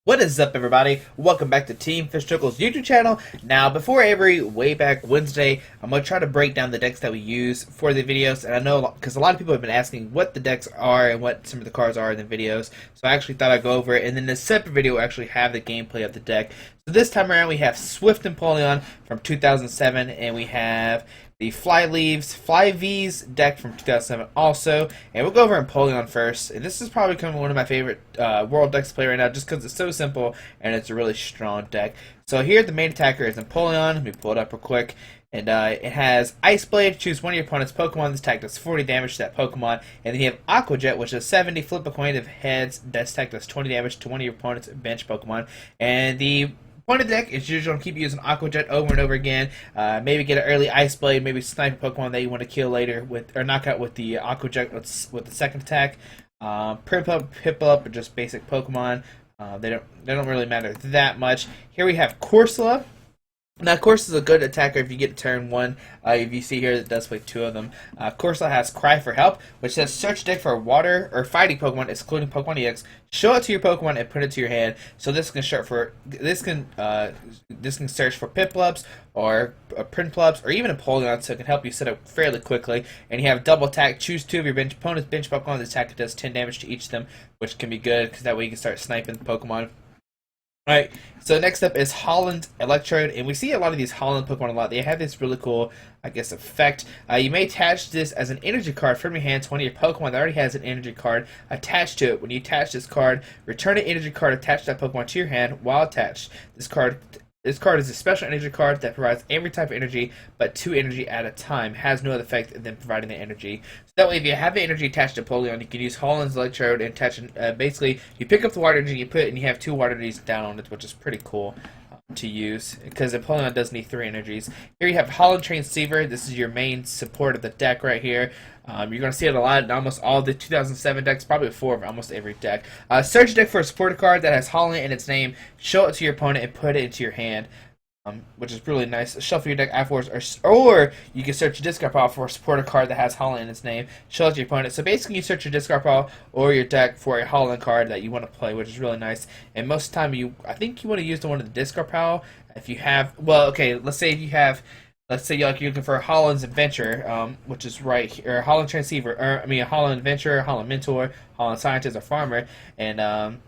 What is up, everybody? Welcome back to Team Fish Chuckles YouTube channel. Now, before every way back Wednesday, I'm going to try to break down the decks that we use for the videos. And I know, because a lot of people have been asking what the decks are and what some of the cards are in the videos. So I actually thought I'd go over it. And then in a separate video, we'll actually have the gameplay of the deck. So this time around, we have Swift Empoleon from 2007. And we have the Fly-V's deck from 2007 also. And we'll go over Empoleon first. And this is probably becoming one of my favorite world decks to play right now just because it's so simple and it's a really strong deck. So here the main attacker is Empoleon. Let me pull it up real quick. And it has Ice Blade. Choose one of your opponent's Pokemon. This attack does 40 damage to that Pokemon. And then you have Aqua Jet, which is 70. Flip a coin of heads. This attack does 20 damage to one of your opponent's bench Pokemon. And the point of the deck is usually keep using Aqua Jet over and over again. Maybe get an early Ice Blade, maybe snipe a Pokemon that you want to kill later with or knock out with the Aqua Jet with the second attack. Prinplup, Piplup, or just basic Pokemon. They don't really matter that much. Here we have Corsola. Now, Corsola is a good attacker if you get to turn one. If you see here, it does play two of them. Corsola has Cry for Help, which says search deck for water or fighting Pokemon, excluding Pokemon EX. Show it to your Pokemon and put it to your hand. So this can search for search for Piplups or Prinplups or even a Empoleon, so it can help you set up fairly quickly. And you have double attack. Choose two of your opponent's bench Pokemon. The attack does 10 damage to each of them, which can be good because that way you can start sniping the Pokemon. Alright, so next up is Holland Electrode, and we see a lot of these Holland Pokemon a lot. They have this really cool, I guess, effect. You may attach this as an energy card from your hand to one of your Pokemon that already has an energy card attached to it. When you attach this card, return an energy card attached to that Pokemon to your hand while attached. This card is a special energy card that provides every type of energy, but 2 energy at a time. Has no other effect than providing the energy. So that way, if you have the energy attached to Empoleon, you can use Holland's Electrode and attach. Basically, you pick up the water energy, you put it, and you have 2 water energies down on it, which is pretty cool to use because Empoleon does need 3 energies. Here you have Holland Transceiver. This is your main support of the deck right here. You're going to see it a lot in almost all the 2007 decks, probably 4 of almost every deck. Search deck for a supporter card that has Holland in its name. Show it to your opponent and put it into your hand, which is really nice. Shuffle your deck afterwards, or you can search your discard pile for a supporter card that has Holland in its name. Show it to your opponent. So basically, you search your discard pile or your deck for a Holland card that you want to play, which is really nice. And most of the time, I think you want to use the one in the discard pile. If you have, well, okay, let's say if you have. Let's say you're looking for Holland's Adventure, which is right here, Holland Transceiver, or I mean Holland Adventure, Holland Mentor, Holland Scientist, or Farmer, and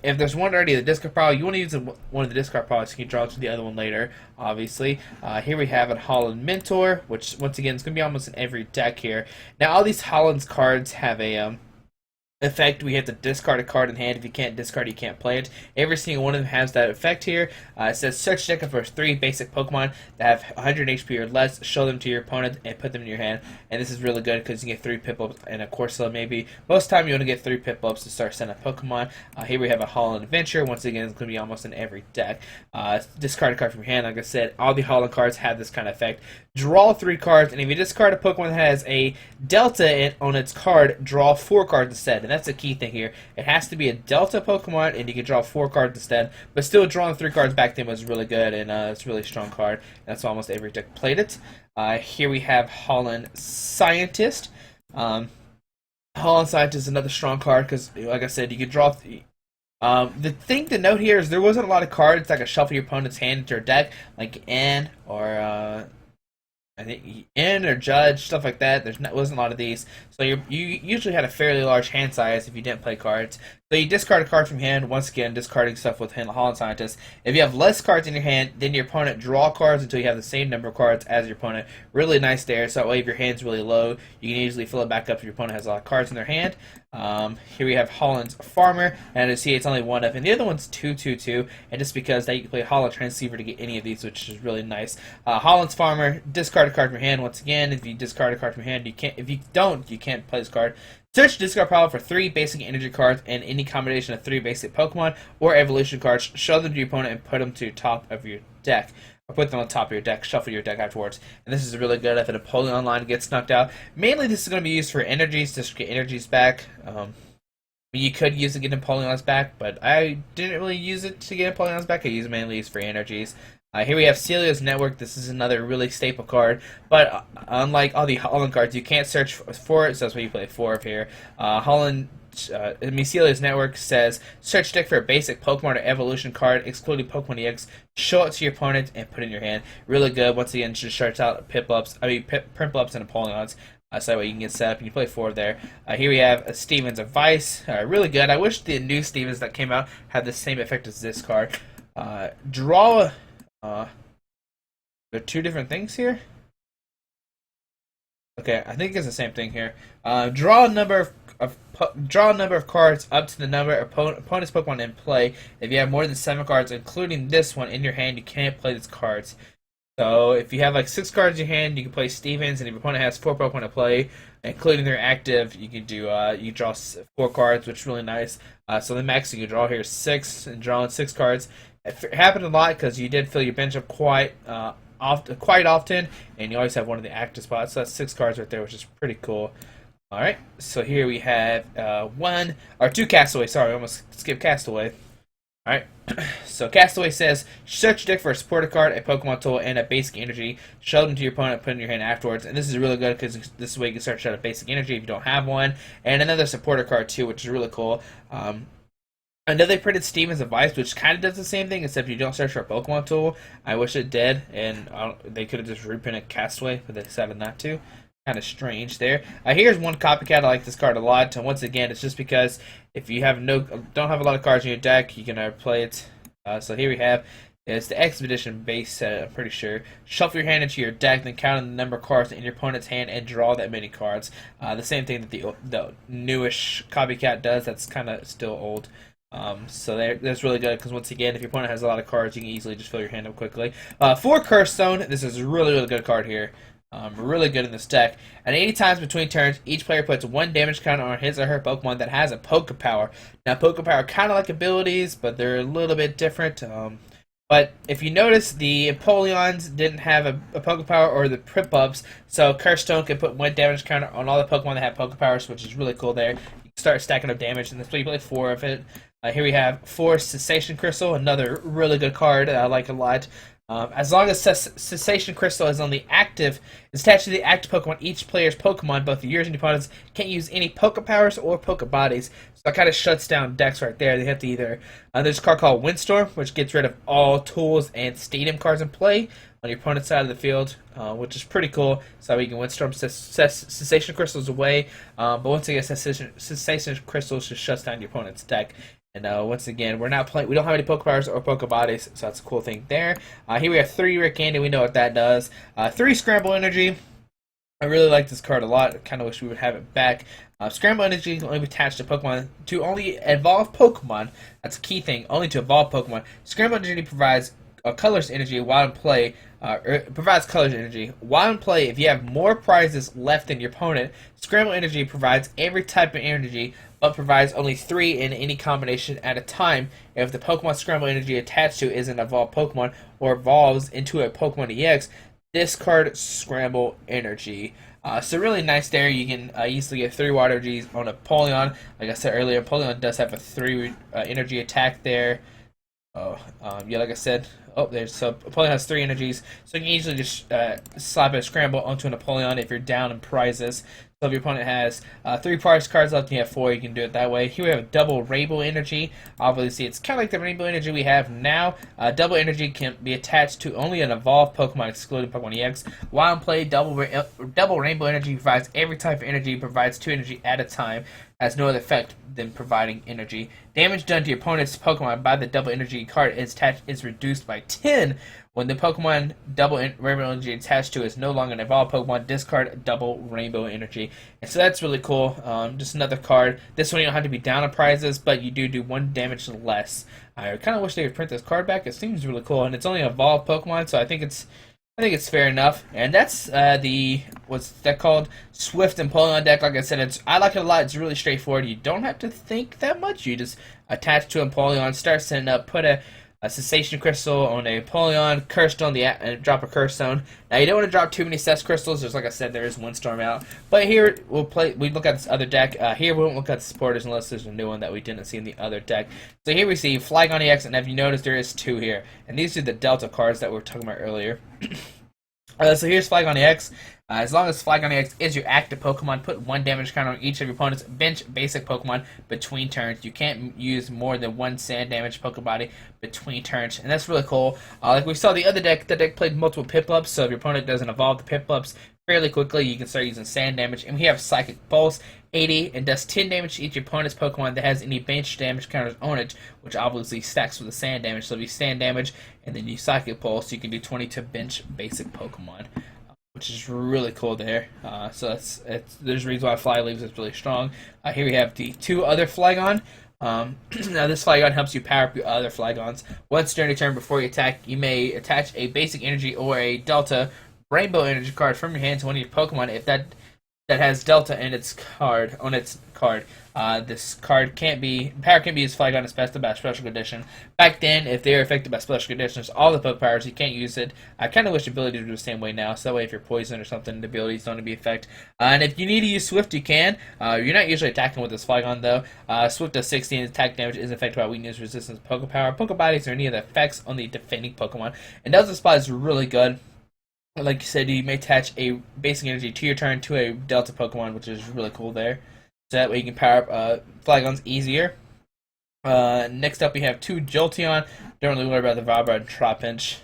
if there's one already in the discard pile, you want to use one of the discard piles, so you can draw to the other one later, obviously. Here we have a Holland Mentor, which once again is going to be almost in every deck here. Now all these Holland's cards have a effect. We have to discard a card in hand. If you can't discard, you can't play it. Every single one of them has that effect here. It says search deck for 3 basic Pokemon that have 100 HP or less. Show them to your opponent and put them in your hand. And this is really good because you get 3 Piplups and a Corsola maybe. Most of the time you want to get 3 Piplups to start sending Pokemon. Here we have a Holland Adventure. Once again, it's going to be almost in every deck. Discard a card from your hand. Like I said, all the Holland cards have this kind of effect. Draw 3 cards, and if you discard a Pokemon that has a Delta on its card, draw 4 cards instead. And that's the key thing here. It has to be a Delta Pokemon, and you can draw 4 cards instead. But still, drawing 3 cards back then was really good, and it's a really strong card. And that's almost every deck played it. Here we have Holland Scientist. Holland Scientist is another strong card because, like I said, you can draw. The thing to note here is there wasn't a lot of cards that could shuffle your opponent's hand into your deck, like N or I think in or judge, stuff like that. Wasn't a lot of these, so you usually had a fairly large hand size if you didn't play cards. So you discard a card from hand, once again discarding stuff with Holland Scientist. If you have less cards in your hand, then your opponent draw cards until you have the same number of cards as your opponent. Really nice there, so that way if your hand's really low, you can easily fill it back up if your opponent has a lot of cards in their hand. Here we have Holland's Farmer, and as you see, it's only 1 of, and the other one's 2/2/2, and just because that you can play Holland Transceiver to get any of these, which is really nice. Holland's Farmer, discard a card from your hand. Once again, if you discard a card from your hand, you can't. If you don't, you can't play this card. Search discard pile for 3 basic energy cards and any combination of 3 basic Pokemon or evolution cards. Show them to your opponent and put them to the top of your deck. Or put them on top of your deck, shuffle your deck afterwards. And this is really good if an Empoleon line gets knocked out. Mainly this is going to be used for energies, just to get energies back. You could use it to get Empoleon's back, but I didn't really use it to get Empoleon's back. I use it mainly for energies. Here we have Celia's Network. This is another really staple card, but unlike all the Holland cards, you can't search for it, so that's why you play 4 of here. Holland Mycelia's Network says, search deck for a basic Pokemon or evolution card, excluding Pokemon EX, show it to your opponent, and put it in your hand. Really good. Once again, just starts out Prinplups and Apollons. So that way you can get set up and you play 4 there. Here we have Steven's Advice. Really good. I wish the new Stevens that came out had the same effect as this card. Draw. There are 2 different things here. Okay, I think it's the same thing here. Draw a number of cards up to the number of opponent's Pokemon in play. If you have more than 7 cards, including this one, in your hand, you can't play these cards. So if you have like 6 cards in your hand, you can play Stevens, and if your opponent has 4 Pokemon to play, including their active, you can do you draw 4 cards, which is really nice. So the max you can draw here is 6, and drawing 6 cards. It happened a lot because you did fill your bench up quite often, and you always have one of the active spots. So that's 6 cards right there, which is pretty cool. All right, so here we have 2 Castaway. Sorry, I almost skipped Castaway. All right, so Castaway says, search your deck for a supporter card, a Pokemon tool, and a basic energy. Show them to your opponent, put it in your hand afterwards. And this is really good because this is where you can search out a basic energy if you don't have one, and another supporter card too, which is really cool. I know they printed Steven's Advice, which kind of does the same thing, except you don't search for a Pokemon tool. I wish it did, and they could have just reprinted Castaway, but they decided not to. Kind of strange there. Here's one copycat. I like this card a lot. And once again, it's just because if you have don't have a lot of cards in your deck, you can play it. So here we have is the Expedition base set. I'm pretty sure. Shuffle your hand into your deck, then count the number of cards in your opponent's hand and draw that many cards. The same thing that the newish copycat does. That's kind of still old. So that's really good because once again, if your opponent has a lot of cards, you can easily just fill your hand up quickly. For Curse Stone, this is a really good card here. Really good in this deck. And 80 times between turns, each player puts 1 damage counter on his or her Pokemon that has a Poke Power. Now, Poke Power kind of like abilities, but they're a little bit different. But if you notice, the Empoleons didn't have a Poke Power or the Prinplups, so Curse Stone can put 1 damage counter on all the Pokemon that have Poke Powers, which is really cool there. You can start stacking up damage, and you play 4 of it. Here we have 4 Cessation Crystal, another really good card that I like a lot. As long as Cessation Crystal is on the active, it's attached to the active Pokemon, each player's Pokemon, both yours and your opponent's, can't use any Poke Powers or Poke Bodies. So that kind of shuts down decks right there. They have to either... there's a card called Windstorm, which gets rid of all tools and stadium cards in play on your opponent's side of the field, which is pretty cool. So we can Windstorm Cessation Crystals away, but once again, Cessation Crystals just shuts down your opponent's deck. And once again, we don't have any Poke Powers or Poke Bodies, so that's a cool thing there. Here we have 3 Rare Candy. We know what that does. 3 Scramble Energy. I really like this card a lot. I kind of wish we would have it back. Scramble Energy can only be attached to Pokemon to only evolve Pokemon. That's a key thing. Only to evolve Pokemon. Scramble Energy provides colors energy while in play. Provides colors energy while in play. If you have more prizes left than your opponent, Scramble Energy provides every type of energy, but provides only 3 in any combination at a time. If the Pokemon Scramble Energy attached to is an evolved Pokemon or evolves into a Pokemon EX, discard Scramble Energy. So really nice there. You can easily get 3 Water Energies on Empoleon. Like I said earlier, Empoleon does have a 3 energy attack there. Yeah, like I said, so Empoleon has 3 energies, so you can easily just slap a Scramble onto an Empoleon if you're down in prizes. So if your opponent has 3 prize cards left and you have 4, you can do it that way. Here we have double Rainbow Energy. Obviously, it's kind of like the Rainbow Energy we have now. Double Energy can be attached to only an evolved Pokemon, excluding Pokemon EX. While in play, double Rainbow Energy provides every type of energy, provides 2 energy at a time, has no other effect than providing energy. Damage done to your opponent's Pokemon by the double energy card is reduced by 10 when the Pokemon double Rainbow Energy attached to is no longer an evolved Pokemon. Discard double Rainbow Energy. And so that's really cool. Just another card. This one you don't have to be down on prizes, but you do 1 damage less. I kind of wish they would print this card back. It seems really cool, and it's only evolved Pokemon, so I think it's fair enough. And that's what's that called? Swift Empoleon deck. Like I said, I like it a lot. It's really straightforward. You don't have to think that much. You just attach to Empoleon, start setting up, put a Cessation Crystal on a Empoleon, Curse Stone, and drop a Curse Stone. Now you don't want to drop too many Cess Crystals. There's, like I said, there is Windstorm out. But here we look at this other deck. Here we won't look at the supporters unless there's a new one that we didn't see in the other deck. So here we see Flygon EX, and if you notice, there is 2 here, and these are the Delta cards that we were talking about earlier. So here's Flygon EX. As long as Flygon EX is your active Pokemon, put 1 damage counter on each of your opponent's bench basic Pokemon between turns. You can't use more than 1 sand damage Pokebody between turns, and that's really cool. Like we saw the other deck, the deck played multiple Piplups, so if your opponent doesn't evolve the Piplups fairly quickly, you can start using sand damage. And we have Psychic Pulse, 80, and does 10 damage to each opponent's Pokemon that has any bench damage counters on it, which obviously stacks with the sand damage. So if you sand damage and then you Psychic Pulse, you can do 20 to bench basic Pokemon, which is really cool there. So there's a reason why Fly Leaves is really strong. Here we have the 2 other Flygon. Now this Flygon helps you power up your other Flygons. Once during a turn before you attack, you may attach a basic energy or a Delta Rainbow Energy card from your hand to one of your Pokemon if that has Delta in its card on its card. This card can't be used Flygon is affected by a special condition. Back then, if they were affected by special conditions, all the Poke Powers, you can't use it. I kind of wish the ability to do the same way now, so that way if you're poisoned or something, the abilities don't be affected. And if you need to use Swift, you can. You're not usually attacking with this Flygon though. Swift does 16 attack damage, is affected by weakness, resistance, Poke Power, Poke Bodies, or any of the effects on the defending Pokemon. And Delta Spot is really good. Like you said, you may attach a basic energy to your turn to a Delta Pokemon, which is really cool there. So that way you can power up Flygons easier. Next up, we have 2 Jolteon. Don't really worry about the Vibra and Trapinch.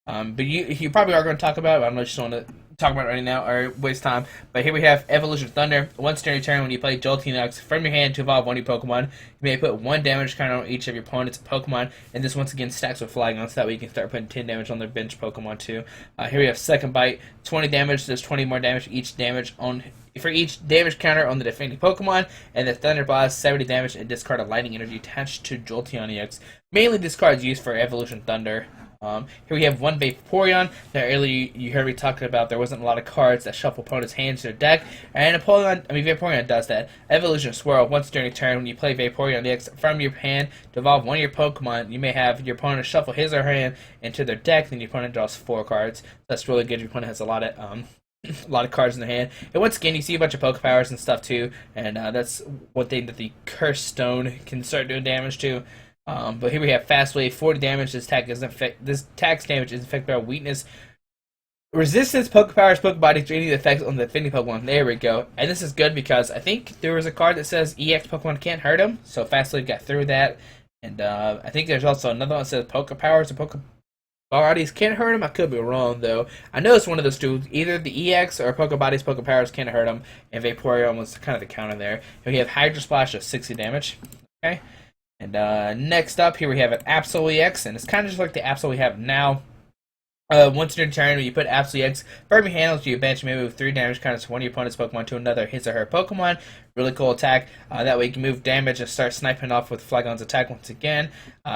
But you probably are going to talk about it, but I don't know if you just want to talk about it right now or waste time. But here we have Evolution Thunder. Once during your turn, when you play Jolteon EX from your hand to evolve one of your Pokemon, you may put 1 damage counter on each of your opponent's Pokemon, and this once again stacks with Flygon, so that way you can start putting 10 damage on their bench Pokemon too. Here we have Second Bite, 20 damage, does 20 more damage for each damage counter on the defending Pokemon, and the Thunder Blast 70 damage and discard a lightning energy attached to Jolteon EX. Mainly this card is used for Evolution Thunder. Here we have 1 Vaporeon. Now earlier you heard me talking about there wasn't a lot of cards that shuffle opponents' hands to their deck, and Vaporeon does that. Evolution Swirl. Once during a turn, when you play Vaporeon EX from your hand to evolve one of your Pokemon, you may have your opponent shuffle his or her hand into their deck, then your opponent draws 4 cards. That's really good. Your opponent has a lot of cards in their hand. And once again, you see a bunch of Poke Powers and stuff too, and that's one thing that the Cursed Stone can start doing damage to. But here we have Fast Wave, 40 damage. This attack's damage is affected by weakness, resistance, Poke Powers, Poke Bodies, or any effects on the defending Pokemon. There we go. And this is good because I think there was a card that says EX Pokemon can't hurt them, so Fast Wave got through that. And I think there's also another one that says Poke Powers or Poke Bodies can't hurt him. I could be wrong though. I know it's one of those two. Either the EX or Poke Bodies, Poke Powers can't hurt him, and Vaporeon was kind of the counter there. And we have Hydro Splash of 60 damage. Okay. And next up, here we have an Absol EX, and it's kind of just like the Absol we have now. Once during turn, when you put Absol EX from your hand to your bench, you may move 3 damage counters from one of your opponent's Pokemon to another his or her Pokemon. Really cool attack. That way you can move damage and start sniping off with Flygon's attack once again.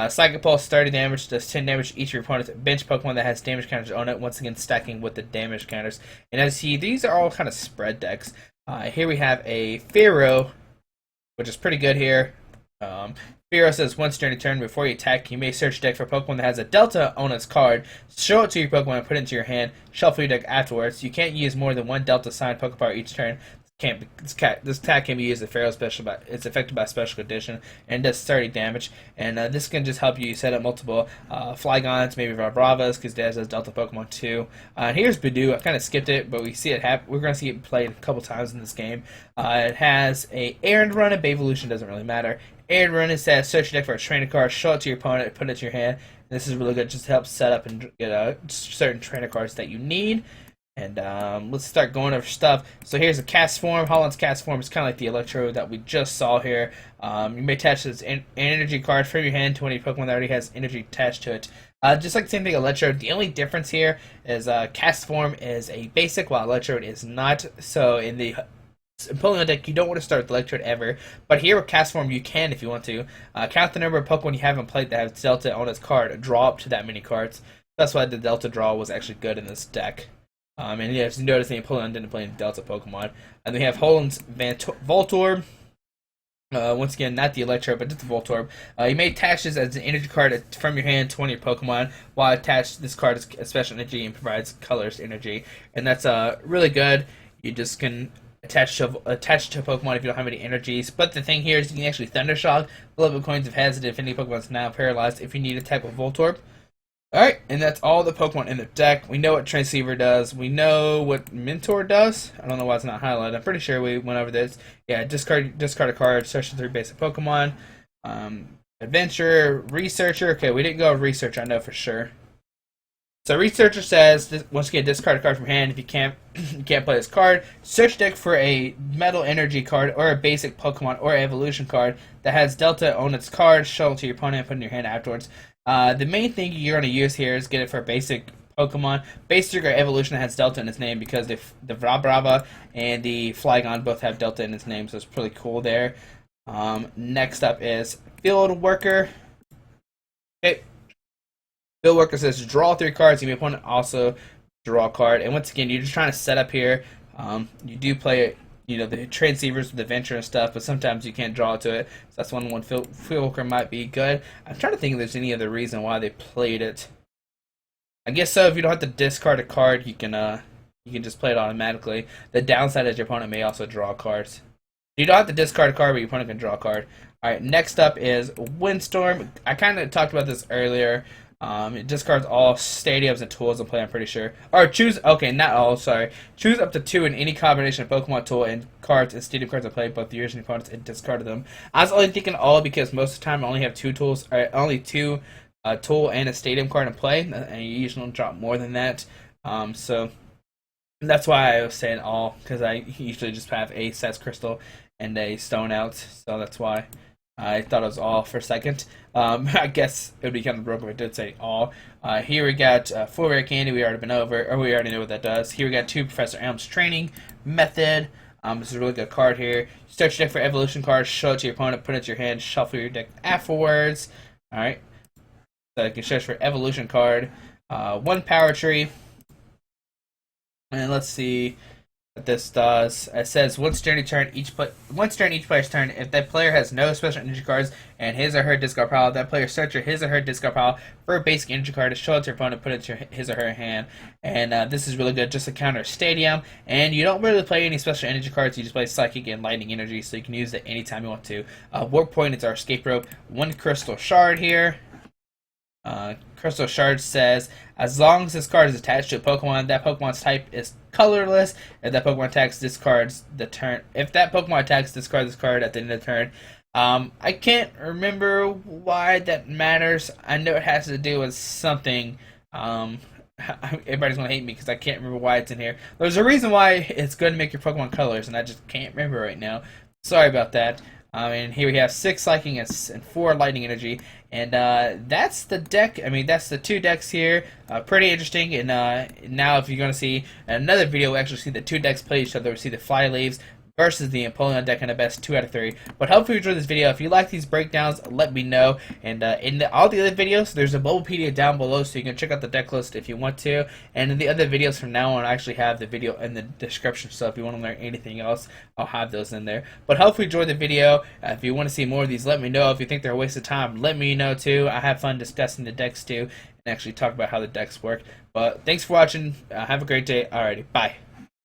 Psychic Pulse, 30 damage, does 10 damage to each of your opponent's bench Pokemon that has damage counters on it, once again stacking with the damage counters. And as you see, these are all kind of spread decks. Here we have a Fearow, which is pretty good here. Fearow says once during a turn before you attack, you may search deck for a Pokemon that has a Delta on its card, show it to your Pokemon and put it into your hand, shuffle your deck afterwards. You can't use more than 1 Delta signed Pokepower each turn. This attack can be used if Fearow special, but it's affected by a special condition and does 30 damage. And this can just help you set up multiple Flygons, maybe Vibravas, because Daz has Delta Pokemon too. And here's Budew. I kind of skipped it, but we see it happen. We're going to see it played a couple times in this game. It has a Errand Run, and Baevolution doesn't really matter. Errand Run says search your deck for a trainer card, show it to your opponent, put it to your hand. And this is really good, just to help set up and get certain trainer cards that you need. And let's start going over stuff. So here's a Castform. Holland's Castform is kind of like the Electro that we just saw here. You may attach this an energy card from your hand to any Pokemon that already has energy attached to it. Just like the same thing, Electro. The only difference here is Castform is a basic, while Electrode is not. So in the Empoleon deck, you don't want to start with Electrode ever. But here with Castform, you can if you want to. Count the number of Pokemon you haven't played that have Delta on its card. Draw up to that many cards. That's why the Delta draw was actually good in this deck. And yeah, as you notice, the Empoleon didn't play in Delta Pokemon. And we have Holland's Voltorb. Once again, not the Electro, but just the Voltorb. You may attach this as an energy card from your hand to one of your Pokemon, while attached this card is a special energy and provides colors energy. And that's really good. You just can attach to a Pokemon if you don't have any energies. But the thing here is you can actually Thunder Shock. 11 coins of heads, if any Pokemon is now paralyzed if you need a type of Voltorb. Alright, and that's all the Pokemon in the deck. We know what Transceiver does. We know what Mentor does. I don't know why it's not highlighted. I'm pretty sure we went over this. Yeah, discard a card, search the 3 basic Pokemon. Adventure, Researcher. Okay, we didn't go with Research, I know for sure. So Researcher says, once again, discard a card from hand. If you can't play this card, search deck for a Metal Energy card or a basic Pokemon or Evolution card that has Delta on its card. Shuffle it to your opponent and put it in your hand afterwards. The main thing you're going to use here is get it for a basic Pokemon. Basic or Evolution has Delta in its name because the Vibrava and the Flygon both have Delta in its name, so it's pretty cool there. Next up is Field Worker. Okay. Field Worker says draw 3 cards. Your opponent also draw a card. And once again, you're just trying to set up here. You do play, the Transceivers with the Venture and stuff, but sometimes you can't draw to it. So that's one Field Worker might be good. I'm trying to think if there's any other reason why they played it. I guess so. If you don't have to discard a card, you can just play it automatically. The downside is your opponent may also draw cards. You don't have to discard a card, but your opponent can draw a card. Alright, next up is Windstorm. I kind of talked about this earlier. It discards all stadiums and tools in play, I'm pretty sure. Or choose, okay, not all, sorry. Choose up to 2 in any combination of Pokemon tool and cards and stadium cards in play, both yours and your opponents, and discard them. I was only thinking all because most of the time I only have 2 tools, or only 2 tool and a stadium card in play, and you usually don't drop more than that. So that's why I was saying all, because I usually just have a Sets Crystal and a Stone out, so that's why. I thought it was all for a second. I guess it would be kind of broken if I did say all. Here we got Full Rare Candy. We already know what that does. Here we got 2 Professor Elm's Training Method. This is a really good card here. Search your deck for Evolution cards, show it to your opponent, put it to your hand, shuffle your deck afterwards. Alright. So you can search for Evolution card. 1 Power Tree. And let's see what this does. It says once during each player's turn, if that player has no special energy cards and his or her discard pile, that player searches his or her discard pile for a basic energy card to show it to your opponent, put it to his or her hand. And this is really good just to counter Stadium. And you don't really play any special energy cards, you just play Psychic and Lightning Energy, so you can use it anytime you want to. Warp Point is our escape rope. 1 Crystal Shard here. Crystal Shard says, as long as this card is attached to a Pokemon, that Pokemon's type is colorless. If that Pokemon attacks, discards the turn. If that Pokemon attacks, discard this card at the end of the turn. I can't remember why that matters. I know it has to do with something. Everybody's gonna hate me because I can't remember why it's in here. There's a reason why it's good to make your Pokemon colors, and I just can't remember right now. Sorry about that. And here we have 6 Psychic and 4 Lightning Energy. And that's the deck. I mean, that's the 2 decks here. Pretty interesting. And now if you're going to see another video, we actually see the 2 decks play each other. We see the Fly Leaves versus the Empoleon deck in the best 2 out of 3. But hopefully you enjoyed this video. If you like these breakdowns, let me know. And in all the other videos, there's a Bulbapedia down below, so you can check out the deck list if you want to. And in the other videos from now on, I actually have the video in the description, so if you want to learn anything else, I'll have those in there. But hopefully you enjoyed the video. If you want to see more of these, let me know. If you think they're a waste of time, let me know too. I have fun discussing the decks too, and actually talk about how the decks work. But thanks for watching. Have a great day. Alrighty, bye.